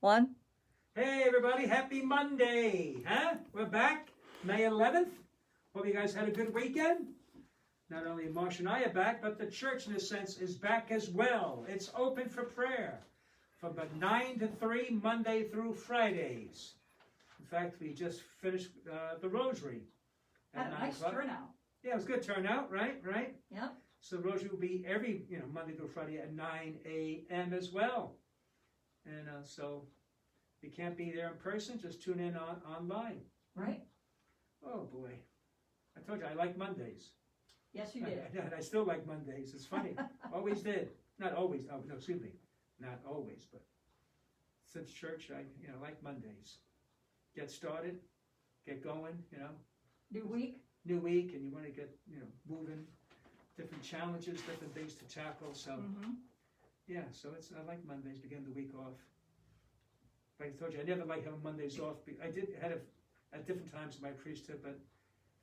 One. Hey everybody, happy Monday, huh? We're back, May 11th. Hope you guys had a good weekend. Not only Marsh and I are back, but the church in a sense is back as well. It's open for prayer from about 9 to 3, Monday through Fridays. In fact, we just finished the rosary at Had a 9 nice o'clock. turnout. Yeah, it was good turnout, right? Yep. So the rosary will be every, Monday through Friday at 9 a.m. as well. And so if you can't be there in person, just tune in online. Right? Oh boy. I told you I like Mondays. Yes, you did. I still like Mondays. It's funny. Always did. Not always. Oh, no, excuse me. Not always, but since church, I like Mondays. Get started, get going, New week. New week, and you want to get, moving, different challenges, different things to tackle. So, yeah, so I like Mondays, begin the week off. Like I told you, I never like having Mondays off. I did had it at different times in my priesthood, but it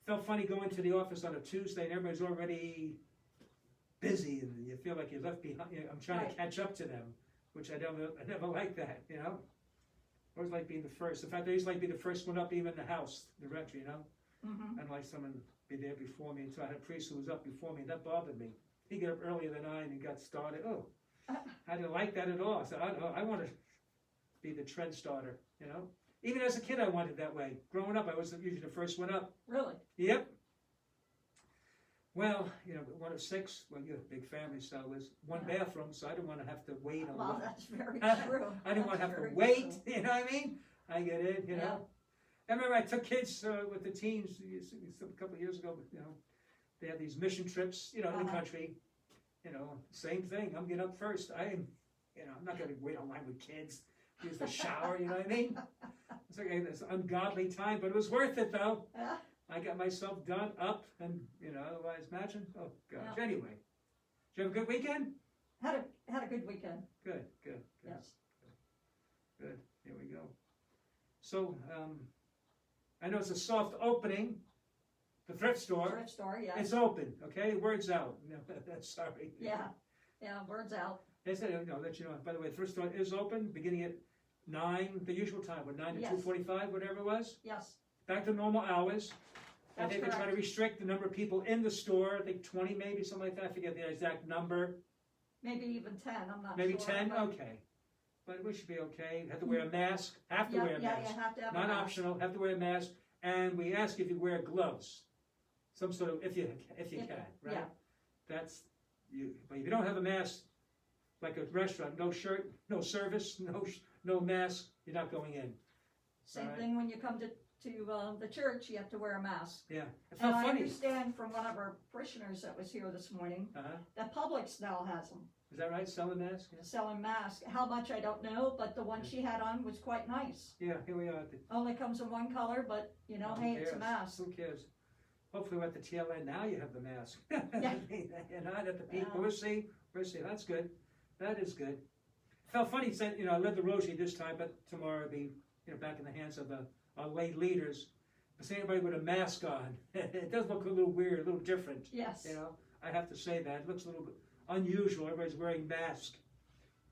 felt funny going to the office on a Tuesday and everybody's already busy and you feel like you're left behind. I'm trying to catch up to them, which I never like that, I always like being the first. In fact, I used to like being the first one up, even in the house, the rectory, I don't like someone be there before me. So I had a priest who was up before me, and that bothered me. He got up earlier than I and he got started. Oh, I didn't like that at all. So I want to be the trend starter, Even as a kid, I wanted that way. Growing up, I was usually the first one up. Really? Yep. Well, one of 6. Well, you have a big family, so there's one bathroom, so I didn't want to have to wait on. Well, that's very true. I didn't want to have to That's wait. very true. You know what I mean? I get in. Yeah. I remember I took kids with the teens a couple of years ago. They had these mission trips, in the country. Same thing. I'm getting up first. I'm not going to wait online with kids. Use the shower. You know what I mean? It's like this ungodly time, but it was worth it though. I got myself done up, and otherwise, imagine. Oh gosh. Yeah. Anyway, did you have a good weekend? Had a good weekend. Good. Yes. Good. Here we go. So, I know it's a soft opening. The thrift store. Thrift store. Yeah. It's open. Okay, word's out. No, sorry. Yeah. Word's out. They said, let you know. By the way, thrift store is open, beginning at 9, the usual time, 9 to Yes. 2:45, whatever it was. Yes. Back to normal hours. I That's think they try to correct. restrict the number of people in the store. I think 20, maybe something like that. I forget the exact number. Maybe even 10. I'm not Maybe sure. 10. but- Okay, but we should be okay. Have to wear a mask. Have to Yeah, wear a yeah, mask. you have to have a Not mask. optional. Have to wear a mask. And we ask if you wear gloves. Some sort of, if you can, right? Yeah. That's you. But if you don't have a mask, like a restaurant, no shirt, no service, no mask, you're not going in. Same Alright. thing when you come to the church, you have to wear a mask. Yeah, it And felt I funny. understand from one of our parishioners that was here this morning that Publix now has them, Is that right? Selling masks? Yeah. selling masks. How much I don't know, but the one she had on was quite nice. Yeah, here we are. At the, Only comes in one color, but who hey, it's a cares? mask. Who cares? Hopefully, we're at the tail end now. You have the mask. Yeah. You're not at the peak. Yeah. But we'll see. That's good. That is good. Felt funny. Said I led the rosary this time, but tomorrow I'll be back in the hands of our lay leaders. But seeing everybody with a mask on, it does look a little weird, a little different. Yes. I have to say that. It looks a little bit unusual. Everybody's wearing masks.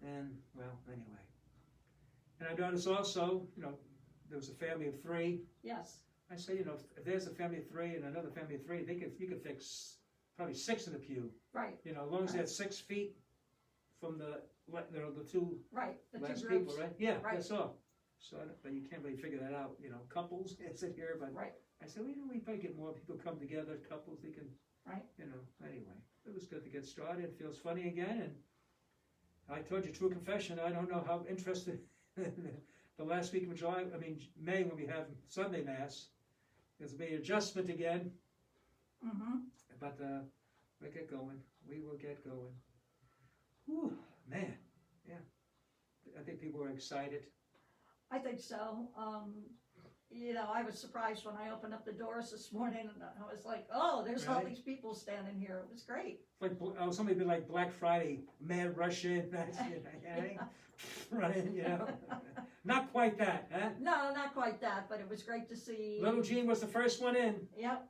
And, well, anyway. And I noticed also, there was a family of 3. Yes. I say, if there's a family of 3 and another family of 3, you could fix probably 6 in the pew. Right. As long as they're 6 feet from the 2 Right. The last two groups. people, right? Yeah, Right. that's all. So, but you can't really figure that out. Couples sit here, but Right. I said, we probably get more people come together, couples, they can, Right. anyway. It was good to get started. It feels funny again, and I told you, true confession, I don't know how interested the last week of July, May, when we have Sunday Mass, there's be an adjustment again, but we'll get going. We will get going. Whew, man, yeah. I think people are excited. I think so. I was surprised when I opened up the doors this morning and I was like, oh, there's all Right. these people standing here. It was great. Like somebody be like Black Friday, mad rush in, run in, Not quite that, huh? No, not quite that, but it was great to see. Little Jean was the first one in. Yep.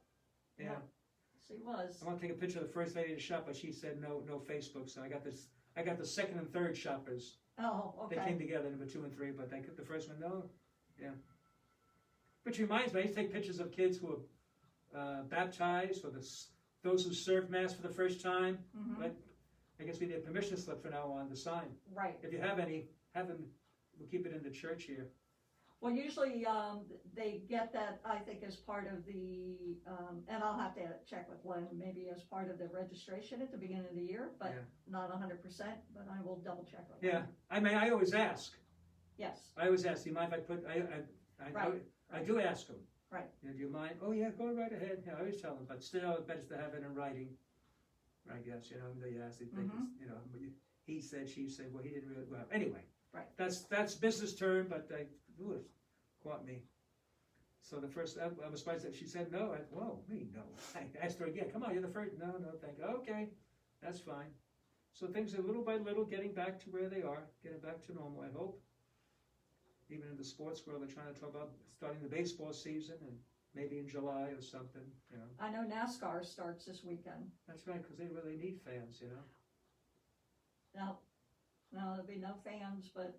Yeah. Yep. She was. I want to take a picture of the first lady to shop, but she said no Facebook. So I got the second and third shoppers. Oh, They came okay. together, number 2 and 3, but they the first one, no, yeah. Which reminds me, I used to take pictures of kids who were baptized, or those who served Mass for the first time. Mhm. Like, I guess we need a permission slip from now on to sign. Right. If you have any, have them, we'll keep it in the church here. Well, usually, they get that, I think, as part of the, and I'll have to check with Len, maybe as part of the registration at the beginning of the year, but Yeah. not 100%, but I will double check with Yeah, Len. I mean, I always ask. Yes, I always ask, do you mind if I put, Right. I do ask them. Right. Do you mind? Oh yeah, go right ahead. Yeah, I always tell them, but still, it's better to have it in writing. I guess, they ask, they think, he said, she said, well, he didn't really, well, anyway. Right. That's business term, but it caught me. So the first, I was surprised that she said no. Whoa, me, no. I asked her again, come on, you're the first. No, thank you. Okay, that's fine. So things are little by little getting back to where they are, getting back to normal, I hope. Even in the sports world, they're trying to talk about starting the baseball season and maybe in July or something, I know NASCAR starts this weekend. That's right, because they really need fans, No, there'll be no fans, but,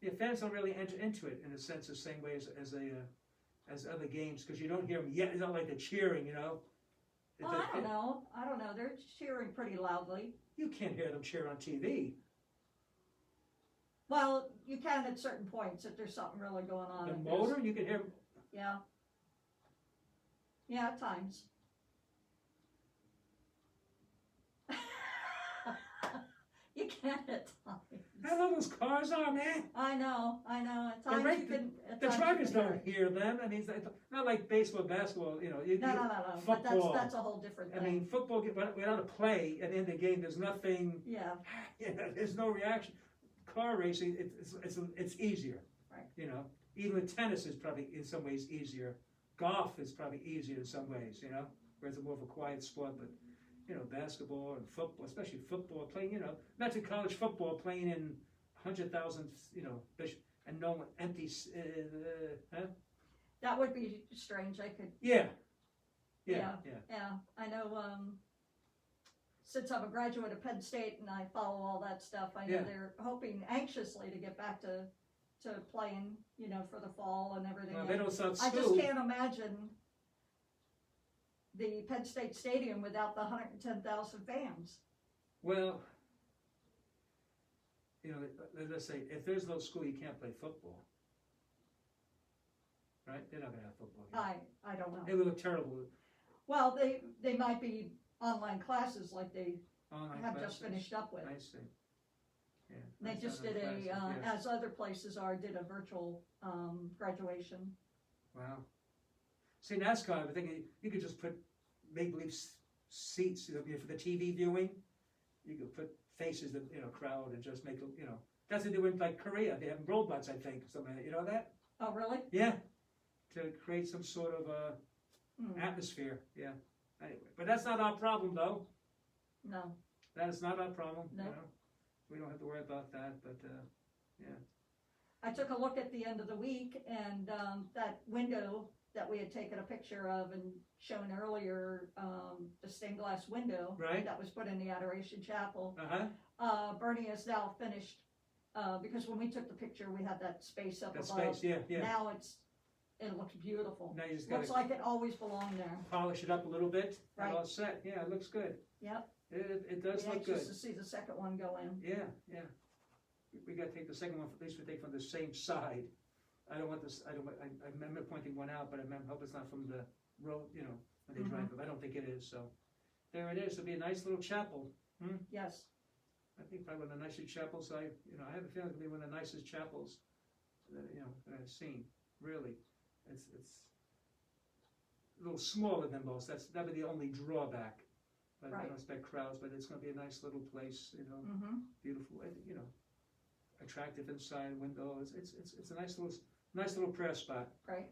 Yeah, fans don't really enter into it in a sense the same way as other games, because you don't hear them yet. It's not like they're cheering, well, I don't know, they're cheering pretty loudly. You can't hear them cheer on TV. Well, you can at certain points if there's something really going on. The If there's- motor, you can hear. Yeah. Yeah, at times. You can at times. How loud those cars are, man. I know, at times right, you can. At The times you drivers can hear don't it. hear them. I mean, it's not like baseball, basketball. No, but football. that's a whole different I thing. mean, football. Without a play at the end of the game, there's nothing. Yeah, There's no reaction. Car racing, it's easier. Right. Even with tennis is probably in some ways easier. Golf is probably easier in some ways. Whereas it's more of a quiet sport, but. Basketball and football, especially football, playing, not to college football, playing in 100,000, and no one empty, huh? that would be strange. I could. Yeah. Yeah. I know. Since I'm a graduate of Penn State and I follow all that stuff, I know Yeah. they're hoping anxiously to get back to playing, for the fall and everything. Well, they don't start I just school. can't imagine the Penn State Stadium without the 110,000 fans. Well, let's say, if there's no school, you can't play football. Right? They're not going to have football here. I don't know. It would look terrible. Well, they might be online classes like they Online have classes. just finished up with. I see. Yeah. They that's just online did classes, yes. as other places did a virtual graduation. Wow. See, NASCAR, I think you could just put make-believe seats, for the TV viewing. You could put faces that, crowd and just make, that's what they do in like Korea. They have robots, I think, or something. You know that? Oh, really? Yeah. To create some sort of atmosphere. Yeah. Anyway, but that's not our problem, though. No. That is not our problem. No. We don't have to worry about that, but, yeah. I took a look at the end of the week, and that window that we had taken a picture of and shown earlier, the stained glass window Right. that was put in the Adoration Chapel. Uh-huh. Bernie has now finished, because when we took the picture, we had that space up That above. space, yeah. Now it looks beautiful. Now you just Looks gotta like it always belonged there. polish it up a little bit. Right. And all set. Yeah, it looks good. Yep. It does Be look good. anxious to see the second one go in. Yeah. We gotta take the second one, at least we take from the same side. I remember pointing one out, but I hope it's not from the road, when they drive, but I don't think it is, so. There it is, it'll be a nice little chapel. Yes. I think probably one of the nicest chapels I have a feeling it'll be one of the nicest chapels, that I've seen, really. It's a little smaller than most, that'd be the only drawback. But I Right. don't expect crowds, but it's gonna be a nice little place, Mm-hmm. beautiful, attractive inside windows. It's a nice little prayer spot. Right.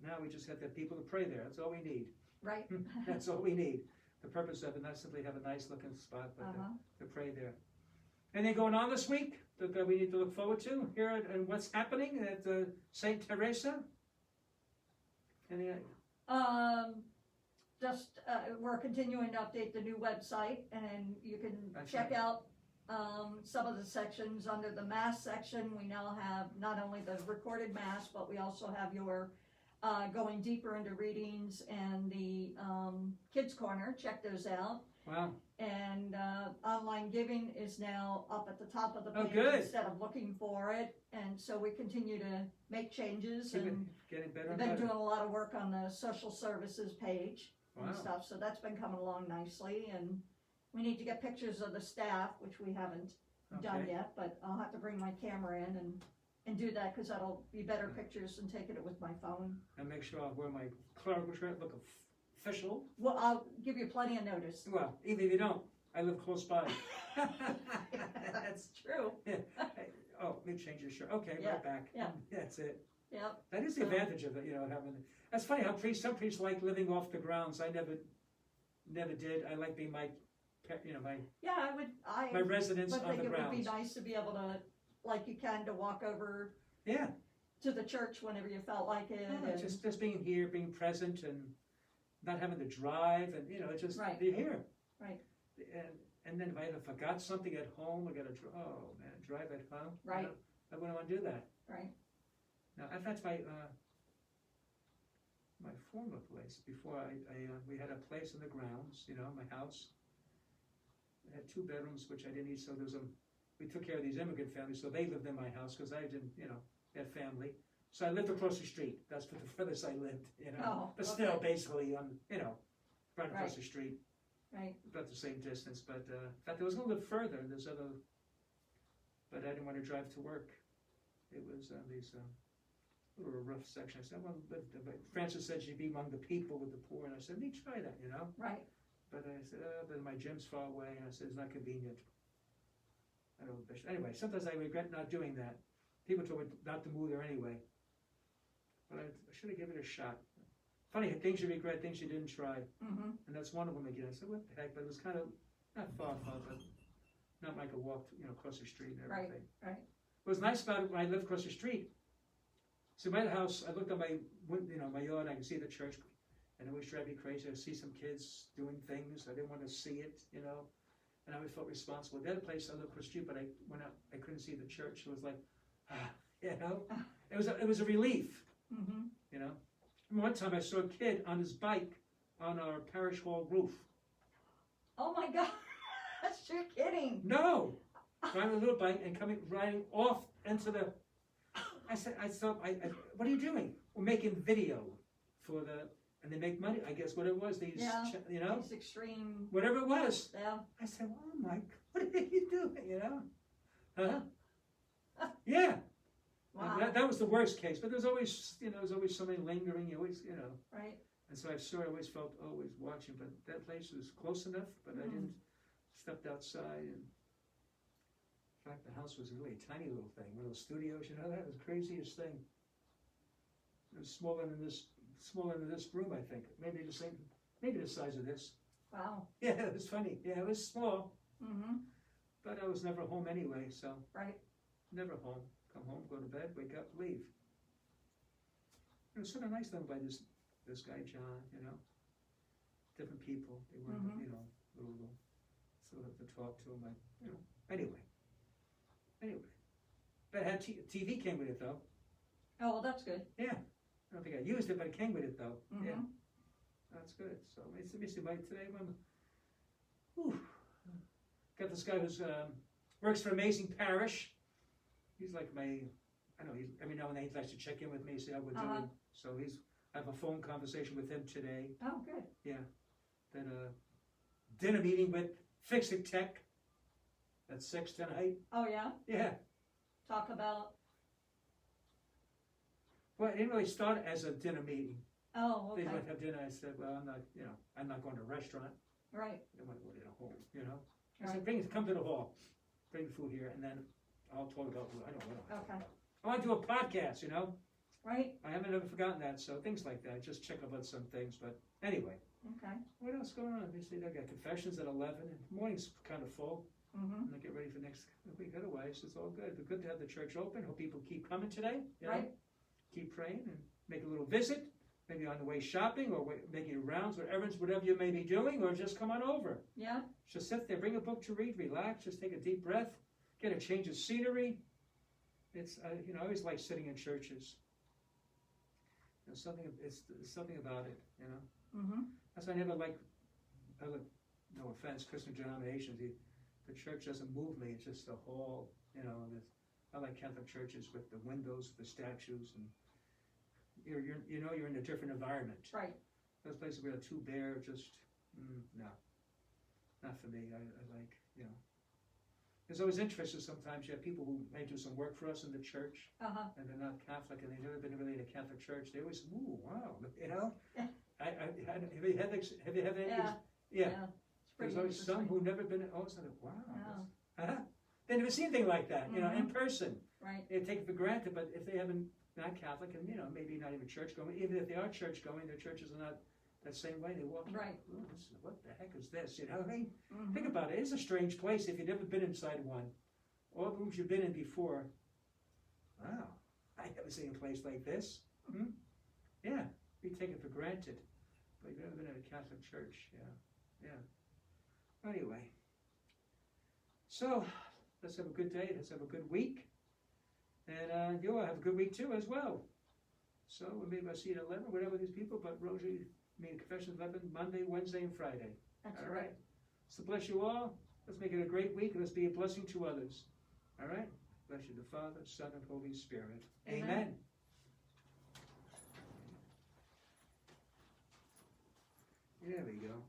Now we just have to have people to pray there. That's all we need. Right. That's all we need. The purpose of it, not simply have a nice looking spot, but to pray there. Anything going on this week that we need to look forward to here and what's happening at St. Teresa? We're continuing to update the new website, and you can That's check right. out some of the sections under the mass section. We now have not only the recorded mass, but we also have your going deeper into readings and the kids corner. Check those out. Wow. And online giving is now up at the top of the Oh, page good. instead of looking for it. And so we continue to make changes, Keep it and getting better we've and been better. doing a lot of work on the social services page and Wow. stuff. So that's been coming along nicely. And we need to get pictures of the staff, which we haven't done Okay. yet, but I'll have to bring my camera in and do that, because that'll be better pictures than taking it with my phone. And make sure I wear my clerical shirt, look official. Well, I'll give you plenty of notice. Well, even if you don't, I live close by. That's true. Oh, let me change your shirt. Okay, Yeah, right back. yeah. That's it. Yep. That is the advantage of it, having. That's funny how some priests like living off the grounds. I never did. I like being my Yeah, I my residence would on think the it would be grounds. nice to be able to, like you can, to walk over Yeah, to the church whenever you felt like it. yeah, and- just being here, being present, and not having to drive, and just Right. be here. Right. And then if I ever forgot something at home, I got to drive at home. Right. I wouldn't want to do that. Right. Now, that's my former place. Before we had a place in the grounds, my house. It had 2 bedrooms, which I didn't need, so we took care of these immigrant families, so they lived in my house, because I didn't, had family. So I lived across the street. That's the furthest I lived, Oh, But still, okay. basically, right across Right. the street, Right. about the same distance. But in fact, I was going to live further. There's other, but I didn't want to drive to work. It was these little rough section. I said, well, but Francis said she'd be among the people with the poor, and I said, let me try that, Right. But I said, but my gym's far away, and I said, it's not convenient. I don't. Anyway, sometimes I regret not doing that. People told me not to move there anyway, but I should have given it a shot. Funny, things you regret, things you didn't try, Mm-hmm. and that's one of them again. I said, what the heck? But it was kind of not far, but not like a walk, across the street and Right, everything. right. What was nice about it when I lived across the street. See, my house, I looked at my yard, I could see the church, and it always drove me crazy. I see some kids doing things, I didn't want to see it, and I always felt responsible. The other place I lived across the street, but I went out, I couldn't see the church. It was like, it was a relief, Mm-hmm. One time I saw a kid on his bike on our parish hall roof. Oh my God. You're kidding. No, riding a little bike and riding off into the. I said, what are you doing? We're making video and they make money. I guess what it was. These, Yeah. These extreme. whatever it was. Yeah. I said, oh my, what are you doing? Huh? Yeah. Wow. That was the worst case. But there's always, something lingering. You always, Right. And so I always felt always watching. But that place was close enough. But I didn't. Stepped outside, and in fact, the house was really a tiny little thing. One of those studios, that was the craziest thing. It was smaller than this room, I think. Maybe the size of this. Wow. Yeah, it was funny. Yeah, it was small, Mm-hmm. but I was never home anyway, so Right. never home. Come home, go to bed, wake up, leave. It was sort of nice though by this guy John, different people. They were, little. So I have to talk to him. Anyway. But it had TV came with it though. Oh, well, that's good. Yeah. I don't think I used it, but it came with it though. Mm-hmm. Yeah. That's good. So let me see. Today, got this guy who's works for Amazing Parish. He's like every now and then he likes to check in with me, see how we're doing. So I have a phone conversation with him today. Oh, good. Yeah. Then a dinner meeting with Fix It Tech at 6 tonight. Oh, yeah? Yeah. Talk about. Well, it didn't really start as a dinner meeting. Oh, okay. They went to have dinner. I said, well, I'm not going to a restaurant. Right. I want to go to a home, I said, come to the hall. Bring the food here, and then I'll talk about, Okay. I want to do a podcast, Right. I haven't ever forgotten that, so things like that. Just check about some things, but anyway. Okay. What else going on? They say I got confessions at 11, and morning's kind of full. Mm-hmm. And I get ready for next week. Otherwise, it's all good. But good to have the church open. Hope people keep coming today. Right. Keep praying and make a little visit. maybe on the way shopping or making rounds or errands, whatever you may be doing, or just come on over. Yeah. Just sit there, bring a book to read, relax, just take a deep breath, get a change of scenery. It's I always like sitting in churches. There's something about it, Mm-hmm. That's why I never like, no offense, Christian denominations. The church doesn't move me. It's just the hall, I like Catholic churches with the windows, the statues, and you're in a different environment. Right. Those places where they're too bare, just no, not for me. I like, It's always interesting sometimes. You have people who may do some work for us in the church, and they're not Catholic, and they've never been really in a Catholic church. They always, ooh, wow, have you had any? Yeah. It's pretty There's always some interesting. who've never been. All of a sudden, wow. Yeah. They never seen anything like that, in Mhm. person. Right. They take it for granted, but if they haven't, not Catholic, and maybe not even church going, even if they are church going, their churches are not that same way. They walk, Right. "Ooh, what the heck is this? You know what I mean? Mhm. Think about it. It's a strange place if you've never been inside one. All the rooms you've been in before. Wow, I never seen a place like this. Yeah, we take it for granted, but you've never been in a Catholic church. Yeah. Anyway, so let's have a good day. Let's have a good week, and you'll have a good week too as well. So maybe I'll see you at 11, whatever these people. But Rosie, confession 11, Monday, Wednesday, and Friday. That's All right. right. So bless you all. Let's make it a great week. Let's be a blessing to others. All right. Bless you, the Father, Son, and Holy Spirit. Amen. Amen. There we go.